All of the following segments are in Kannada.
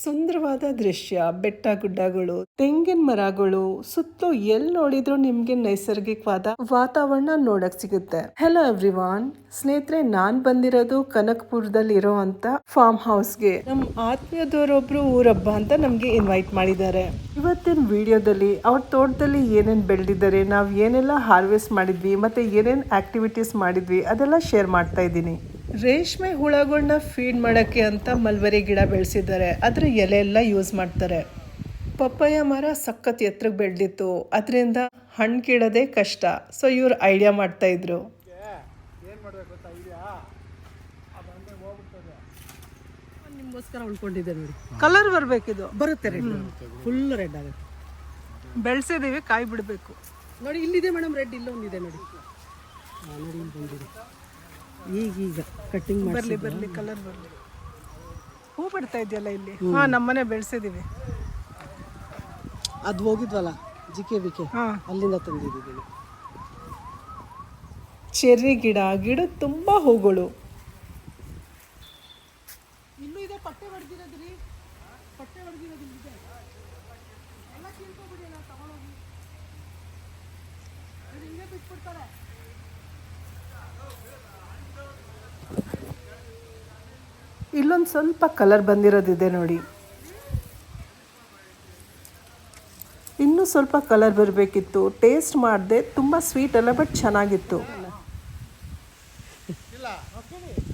ಸುಂದರವಾದ ದೃಶ್ಯ, ಬೆಟ್ಟ ಗುಡ್ಡಗಳು, ತೆಂಗಿನ ಮರಗಳು, ಸುತ್ತಲೂ ಎಲ್ಲಿ ನೋಡಿದ್ರು ನಿಮ್ಗೆ ನೈಸರ್ಗಿಕವಾದ ವಾತಾವರಣ ನೋಡಕ್ ಸಿಗುತ್ತೆ. ಹೆಲೋ ಎವ್ರಿವಾನ್, ಸ್ನೇಹಿತರೆ, ನಾನ್ ಬಂದಿರೋದು ಕನಕಪುರದಲ್ಲಿ ಇರೋಂತ ಫಾರ್ಮ್ ಹೌಸ್ಗೆ. ನಮ್ ಆತ್ಮೀಯದವರೊಬ್ರು ಊರಬ್ಬ ಅಂತ ನಮ್ಗೆ ಇನ್ವೈಟ್ ಮಾಡಿದ್ದಾರೆ. ಇವತ್ತಿನ ವಿಡಿಯೋದಲ್ಲಿ ಅವ್ರ ತೋಟದಲ್ಲಿ ಏನೇನ್ ಬೆಳೆದಿದ್ದಾರೆ, ನಾವ್ ಏನೆಲ್ಲ ಹಾರ್ವೆಸ್ಟ್ ಮಾಡಿದ್ವಿ, ಮತ್ತೆ ಏನೇನ್ ಆಕ್ಟಿವಿಟೀಸ್ ಮಾಡಿದ್ವಿ ಅದೆಲ್ಲ ಶೇರ್ ಮಾಡ್ತಾ ಇದ್ದೀನಿ. ರೇಷ್ಮೆ ಹುಳಗಳನ್ನ ಫೀಡ್ ಮಾಡೋಕ್ಕೆ ಅಂತ ಮಲ್ಬರಿ ಗಿಡ ಬೆಳೆಸಿದ್ದಾರೆ. ಅದ್ರ ಎಲೆ ಎಲ್ಲ ಯೂಸ್ ಮಾಡ್ತಾರೆ. ಪಪ್ಪಾಯ ಮರ ಸಖತ್ ಎತ್ತರಕ್ಕೆ ಬೆಳೆದಿತ್ತು, ಅದರಿಂದ ಹಣ್ಣು ಕೀಳೋದೇ ಕಷ್ಟ. ಸೊ ಇವ್ರು ಐಡಿಯಾ ಮಾಡ್ತಾ ಇದ್ರು. ನಿಮಗೋಸ್ಕರ ಉಳ್ಕೊಂಡಿದ್ದೆ ನೋಡಿ. ಕಲರ್ ಬರಬೇಕಿದು. ಬರುತ್ತೆ, ರೆಡ್ ಫುಲ್ ರೆಡ್ ಆಗುತ್ತೆ. ಬೆಳೆಸಿದೀವಿ, ಕಾಯಿ ಬಿಡಬೇಕು. ನೋಡಿ ಇಲ್ಲಿದೆ ಮೇಡಮ್, ರೆಡ್ ಇಲ್ಲೊಂದಿದೆ ನೋಡಿ. ನೋಡಿ ಇಲ್ಲಿ ಬಂದಿದೆ. ಈಗ ಕಟ್ಟಿಂಗ್ ಬರ್ಲಿ ಕಲರ್ ಬರ್ಲಿ. ಹೂ ಬಿಡ್ತಾ ಇದೆಯಲ್ಲ ಇಲ್ಲಿ. ಹಾ, ನಮ್ಮನೆ ಬೆಳೆಸಿದೀವಿ. ಅದು ಹೋಗಿದ್ವಲ್ಲ ಜಿಕೆ ಅಲ್ಲಿಂದ ತಂದಿದ್ದೀವಿ. ಚೆರ್ರಿ ಗಿಡ ತುಂಬಾ ಹೂಗಳು. ಇಲ್ಲೂ ಇದೆ, ಪಟ್ಟೆ ಹೊಡೆದಿರೋದ್ರಿ. ಪಟ್ಟೆ ಹೊಡೆದಿರೋದು ಇದೆ. ಎಲ್ಲ ಕಿಲ್ಕೊಬಿಡಿ, ಎಲ್ಲ ತಗೊಂಡೋಗಿ ಹಿಂಗೆ ಬಿಟ್ಬಿಡ್ತಾರೆ. ಇಲ್ಲೊಂದು ಸ್ವಲ್ಪ ಕಲರ್ ಬಂದಿರೋದಿದೆ ನೋಡಿ. ಇನ್ನೂ ಸ್ವಲ್ಪ ಕಲರ್ ಬರಬೇಕಿತ್ತು. ಟೇಸ್ಟ್ ಮಾಡಿದೆ, ತುಂಬ ಸ್ವೀಟ್ ಅಲ್ಲ, ಬಟ್ ಚೆನ್ನಾಗಿತ್ತು.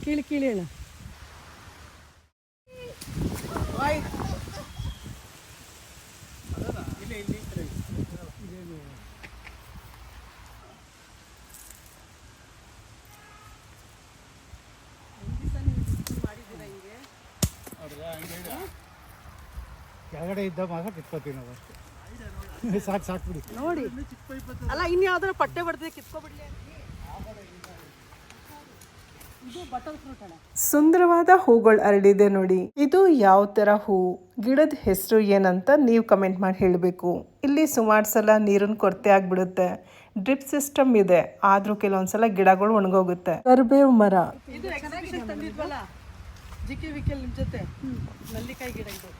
ಕೀಳಿ ಅಣ್ಣ. ಕೆಳಗಡೆ ಇದ್ದ ಮಾತ್ರ ಕಿತ್ಕೋತೀವಿ ನಾವು ಅಷ್ಟೇ. ಸಾಕು ಬಿಡಿ. ನೋಡಿ ಅಲ್ಲ, ಇನ್ನು ಯಾವ್ದಾರ ಪಟ್ಟೆ ಬರ್ತದೆ, ಕಿತ್ಕೊಬಿಡ್ಲಿ. ಇದು ಬಟರ್ ಫ್ರೂಟ್ ಅಣ್ಣ. ಸುಂದರವಾದ ಹೂಗಳು ಅರಳಿದೆ ನೋಡಿ. ಇದು ಯಾವ ತರ ಹೂ, ಗಿಡದ ಹೆಸರು ಏನಂತ ನೀವು ಕಮೆಂಟ್ ಮಾಡಿ ಹೇಳಬೇಕು. ಇಲ್ಲಿ ಸುಮಾರು ಸಲ ನೀರಿನ ಕೊರತೆ ಆಗ್ಬಿಡುತ್ತೆ. ಡ್ರಿಪ್ ಸಿಸ್ಟಮ್ ಇದೆ, ಆದ್ರೂ ಕೆಲವೊಂದ್ಸಲ ಗಿಡಗಳು ಒಣಗೋಗುತ್ತೆ. ಕರಿಬೇವು ಮರ. ಇದು ಎಕ್ಸಿಬಿಷನ್ ತಂದಿದ್ವಲ್ಲ ಜಿಕೆ ವಿಕೆಲ್ ನಿಮ್ಮ ಜೊತೆ, ನಲ್ಲಿಕಾಯಿ ಗಿಡ ಇದು.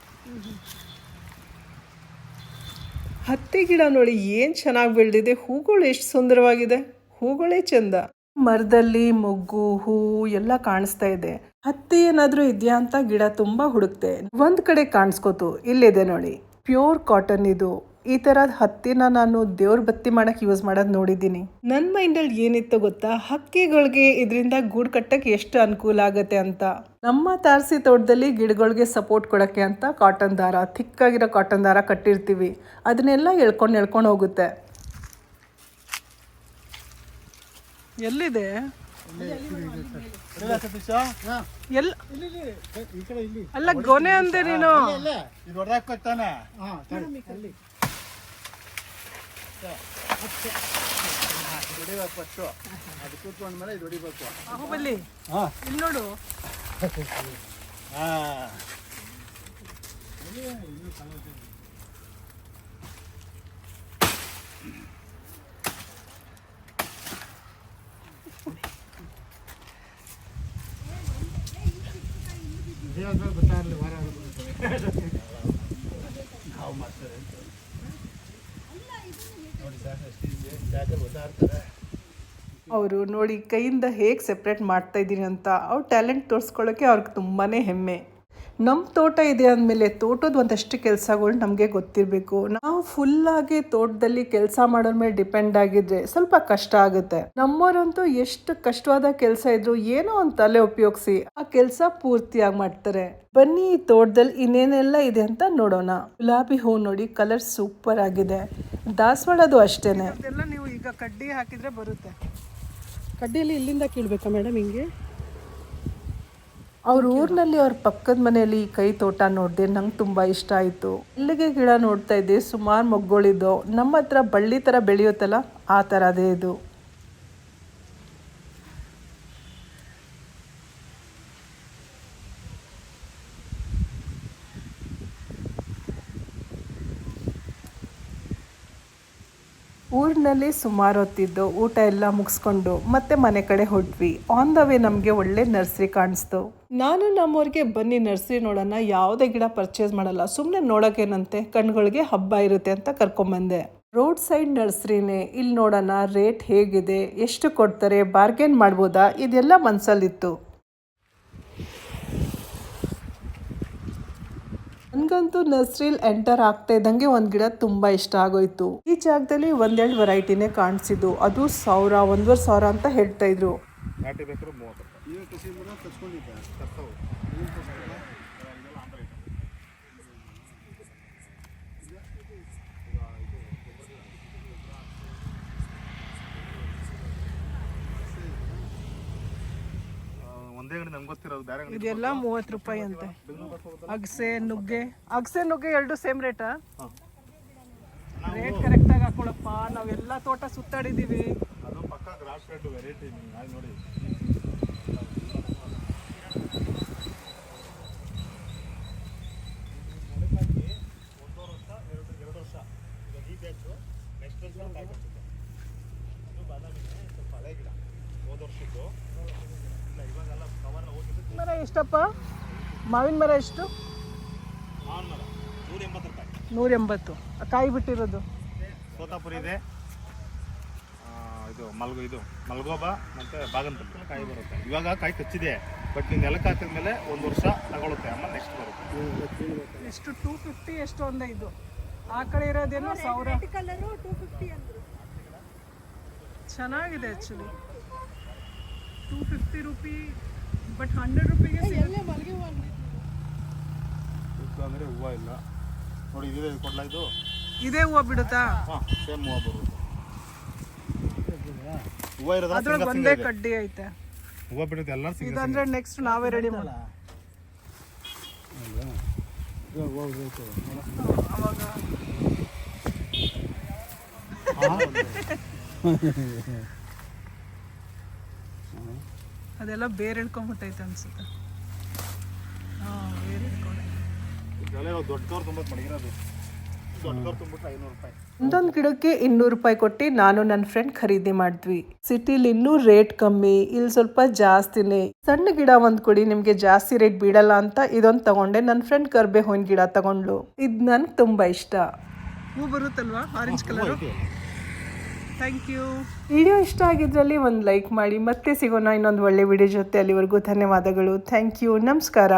ಹತ್ತಿ ಗಿಡ ನೋಡಿ ಏನ್ ಚೆನ್ನಾಗಿ ಬೆಳೆದಿದೆ. ಹೂಗಳು ಎಷ್ಟು ಸುಂದರವಾಗಿದೆ, ಹೂಗಳೇ ಚಂದ. ಮರದಲ್ಲಿ ಮೊಗ್ಗು, ಹೂ ಎಲ್ಲ ಕಾಣಿಸ್ತಾ ಇದೆ. ಹತ್ತಿ ಏನಾದ್ರೂ ಇದೆಯಾ ಅಂತ ಗಿಡ ತುಂಬಾ ಹುಡುಕ್ತೆ. ಒಂದ್ ಕಡೆ ಕಾಣಿಸ್ಕೋತು, ಇಲ್ಲಿದೆ ನೋಡಿ. ಪ್ಯೂರ್ ಕಾಟನ್ ಇದು. ಈ ತರದ್ ಹತ್ತಿನ ನಾನು ದೇವ್ರ ಬತ್ತಿ ಮಾಡಕ್ ಯೂಸ್ ಮಾಡೋದ್ ನೋಡಿದ್ದೀನಿ. ನನ್ನ ಮೈಂಡಲ್ಲಿ ಏನಿತ್ತು ಗೊತ್ತಾ, ಹಕ್ಕಿಗಳಿಗೆ ಇದರಿಂದ ಗೂಡು ಕಟ್ಟಕ್ಕೆ ಎಷ್ಟು ಅನುಕೂಲ ಆಗತ್ತೆ ಅಂತ. ನಮ್ಮ ತಾರಸಿ ತೋಟದಲ್ಲಿ ಗಿಡಗಳಿಗೆ ಸಪೋರ್ಟ್ ಕೊಡಕ್ಕೆ ಅಂತ ಕಾಟನ್ ದಾರ, ಥಿಕ್ಕಾಗಿರೋ ಕಾಟನ್ ದಾರ ಕಟ್ಟಿರ್ತೀವಿ. ಅದನ್ನೆಲ್ಲ ಎಳ್ಕೊಂಡು ಹೋಗುತ್ತೆ. ಎಲ್ಲಿದೆ? ಅಲ್ಲ, ಗೊನೆ ಅಂದೆ ನೀನು. ಬಾಹುಬಲಿ ಇಲ್ಲಿ ನೋಡು. ಅವರು ನೋಡಿ ಕೈಯಿಂದ ಹೇಗೆ ಸೆಪ್ರೇಟ್ ಮಾಡ್ತಾ ಇದ್ದೀನಿ ಅಂತ. ಅವ್ರ ಟ್ಯಾಲೆಂಟ್ ತೋರಿಸ್ಕೊಳ್ಳೋಕ್ಕೆ ಅವ್ರಿಗೆ ತುಂಬಾ ಹೆಮ್ಮೆ. ನಮ್ಮ ತೋಟ ಇದೆ ಅಂದಮೇಲೆ ತೋಟದ ಒಂದಷ್ಟು ಕೆಲಸಗಳು ನಮಗೆ ಗೊತ್ತಿರಬೇಕು. ನಾವು ಫುಲ್ಲಾಗಿ ತೋಟದಲ್ಲಿ ಕೆಲಸ ಮಾಡೋರ ಮೇಲೆ ಡಿಪೆಂಡ್ ಆಗಿದ್ರೆ ಸ್ವಲ್ಪ ಕಷ್ಟ ಆಗುತ್ತೆ. ನಮ್ಮವರಂತೂ ಎಷ್ಟು ಕಷ್ಟವಾದ ಕೆಲಸ ಇದ್ರು ಏನೋ ಒಂದು ತಲೆ ಉಪಯೋಗಿಸಿ ಆ ಕೆಲಸ ಪೂರ್ತಿಯಾಗಿ ಮಾಡ್ತಾರೆ. ಬನ್ನಿ ಈ ತೋಟದಲ್ಲಿ ಇನ್ನೇನೆಲ್ಲ ಇದೆ ಅಂತ ನೋಡೋಣ. ಗುಲಾಬಿ ಹೂ ನೋಡಿ, ಕಲರ್ ಸೂಪರ್ ಆಗಿದೆ. ದಾಸವಾಳದು ಅಷ್ಟೇನೆ. ಅದೆಲ್ಲ ನೀವು ಈಗ ಕಡ್ಡಿ ಹಾಕಿದ್ರೆ ಬರುತ್ತೆ. ಕಡ್ಡಿಯಲ್ಲಿ ಇಲ್ಲಿಂದ ಕೀಳ್ಬೇಕಾ ಮೇಡಮ್? ಹಿಂಗೆ ಅವ್ರ ಊರಿನಲ್ಲಿ ಅವ್ರ ಪಕ್ಕದ ಮನೆಯಲ್ಲಿ ಕೈ ತೋಟ ನೋಡಿದೆ, ನಂಗೆ ತುಂಬ ಇಷ್ಟ ಆಯಿತು. ಮಲ್ಲಿಗೆ ಗಿಡ ನೋಡ್ತಾ ಇದ್ದೆ, ಸುಮಾರು ಮೊಗ್ಗಳಿದ್ದು. ನಮ್ಮ ಹತ್ರ ಬಳ್ಳಿ ಥರ ಬೆಳೆಯುತ್ತಲ್ಲ, ಆ ಥರದೇ ಇದು. ಊರಿನಲ್ಲಿ ಸುಮಾರು ಹೊತ್ತಿದ್ದು ಊಟ ಎಲ್ಲ ಮುಗಿಸ್ಕೊಂಡು ಮತ್ತೆ ಮನೆ ಕಡೆ ಹೊಟ್ವಿ. ಆನ್ ದ ವೇ ನಮಗೆ ಒಳ್ಳೆ ನರ್ಸರಿ ಕಾಣಿಸ್ತು. ನಾನು ನಮ್ಮೂರಿಗೆ ಬನ್ನಿ ನರ್ಸರಿ ನೋಡೋಣ, ಯಾವುದೇ ಗಿಡ ಪರ್ಚೇಸ್ ಮಾಡಲ್ಲ, ಸುಮ್ಮನೆ ನೋಡೋಕೇನಂತೆ, ಕಣ್ಗಳಿಗೆ ಹಬ್ಬ ಇರುತ್ತೆ ಅಂತ ಕರ್ಕೊಂಬಂದೆ. ರೋಡ್ ಸೈಡ್ ನರ್ಸರಿನೇ, ಇಲ್ಲಿ ನೋಡೋಣ ರೇಟ್ ಹೇಗಿದೆ, ಎಷ್ಟು ಕೊಡ್ತಾರೆ, ಬಾರ್ಗೇನ್ ಮಾಡ್ಬೋದಾ, ಇದೆಲ್ಲ ಮನಸ್ಸಲ್ಲಿತ್ತು. ನನಗಂತೂ ನರ್ಸರಿಲಿ ಎಂಟರ್ ಆಗ್ತಾ ಇದ್ದಂಗೆ ಒಂದು ಗಿಡ ತುಂಬ ಇಷ್ಟ ಆಗೋಯ್ತು. ಈ ಜಾಗದಲ್ಲಿ ಒಂದೆರಡು ವೆರೈಟಿನೇ ಕಾಣಿಸಿದ್ದು, ಅದು 1000, 1500 ಅಂತ ಹೇಳ್ತಾ ಇದ್ರು. ಇದೆಲ್ಲ 30 ರೂಪಾಯಿ ಅಂತೆ. ಅಗಸೆ ನುಗ್ಗೆ ಎರಡು ಸೇಮ್ ರೇಟಾ? ರೇಟ್ ಕರೆಕ್ಟಾಗಿ ಹಾಕೊಳಪ್ಪ, ನಾವೆಲ್ಲ ತೋಟ ಸುತ್ತಾಡಿದ್ದೀವಿ. ಮರ ಎಷ್ಟಪ್ಪ? ಮಾವಿನ ಮರ ಎಷ್ಟು? 180. ಕಾಯಿ ಬಿಟ್ಟಿರೋದು ಸೋತಾಪುರಿ ಇದೆ, ಇದು ಮಲ್ಗೋಬ ಮತ್ತೆ ಬಾಗನಪಲ್ಲಿ ಕಾಯಿ ಬರುತ್ತೆ. ಇವಾಗ ಕಾಯಿ ಕಚ್ಚಿದೆ, ಬಟ್ ನೀವು ನೆಲಕ್ಕೆ ಹಾಕಿದ್ಮೇಲೆ 1 ವರ್ಷ ತಗೊಳುತ್ತೆ, ಆಮೇಲೆ ನೆಕ್ಸ್ಟ್ ಬರುತ್ತೆ. ಎಷ್ಟು 250 ಎಷ್ಟು ಒಂದೇ ಇದು. ಆ ಕಡೆ ಇರೋದೇನೋ 1000. ಚೆನ್ನಾಗಿದೆ ಆ್ಯಕ್ಚುಲಿ. 250 ರೂಪಿ, ಬಟ್ 100 ರೂಪಿಗೆ ಅಂದರೆ ಹೂವು ಇಲ್ಲ ನೋಡಿ. ಇದೇ ಕೊಡ್ಲಾ, ಇದು ಇದೇ ಹೂವು ಬಿಡುತ್ತಾ? ಹಾಂ, ಸೇಮ್ ಹೂವು ಬರುತ್ತೆ. ಹೂವು ಇರೋದು ಅದ್ರೊಳಗೆ ಒಂದೇ ಕಡ್ಡಿ ಐತೆ. ಹೂವು ಬಿಡುತ್ತೆ ಎಲ್ಲ. ಇದಂದ್ರೆ ನೆಕ್ಸ್ಟ್ ನಾವೇ ರೆಡಿ ಮಾಡಿ ಅವಾಗ ಅದೆಲ್ಲ ಬೇರೆ ಇಳ್ಕೊಂಡ್ಬಿಟ್ಟೈತೆ ಅನ್ಸುತ್ತೆ. ಬೇರೆ ದೊಡ್ಡದವ್ರು ತುಂಬ ಮಡಗಿರೋದು. ದೊಡ್ಡದವ್ರು ತುಂಬಿಟ್ರೆ 500 ರೂಪಾಯಿ. ಒಂದೊಂದು ಗಿಡಕ್ಕೆ 200 ರೂಪಾಯಿ ಕೊಟ್ಟು ನಾನು ನನ್ನ ಫ್ರೆಂಡ್ ಖರೀದಿ ಮಾಡಿದ್ವಿ. ಸಿಟಿಲಿ ಇನ್ನೂ ರೇಟ್ ಕಮ್ಮಿ, ಇಲ್ಲಿ ಸ್ವಲ್ಪ ಜಾಸ್ತಿನೇ. ಸಣ್ಣ ಗಿಡ ಒಂದು ಕೊಡಿ, ನಿಮಗೆ ಜಾಸ್ತಿ ರೇಟ್ ಬೀಳಲ್ಲ ಅಂತ ಇದೊಂದು ತಗೊಂಡೆ. ನನ್ನ ಫ್ರೆಂಡ್ ಕರ್ಬೇ ಹೂವಿನ ಗಿಡ ತಗೊಂಡ್ಲು. ಇದು ನನಗೆ ತುಂಬ ಇಷ್ಟ. ಹೂ ಬರುತ್ತಲ್ವಾ orange colour? Thank you. Video ಇಷ್ಟ ಆಗಿದ್ರಲ್ಲಿ ಒಂದು ಲೈಕ್ ಮಾಡಿ. ಮತ್ತೆ ಸಿಗೋಣ ಇನ್ನೊಂದು ಒಳ್ಳೆ ವಿಡಿಯೋ ಜೊತೆ. ಅಲ್ಲಿವರೆಗೂ ಧನ್ಯವಾದಗಳು. Thank you. ನಮಸ್ಕಾರ.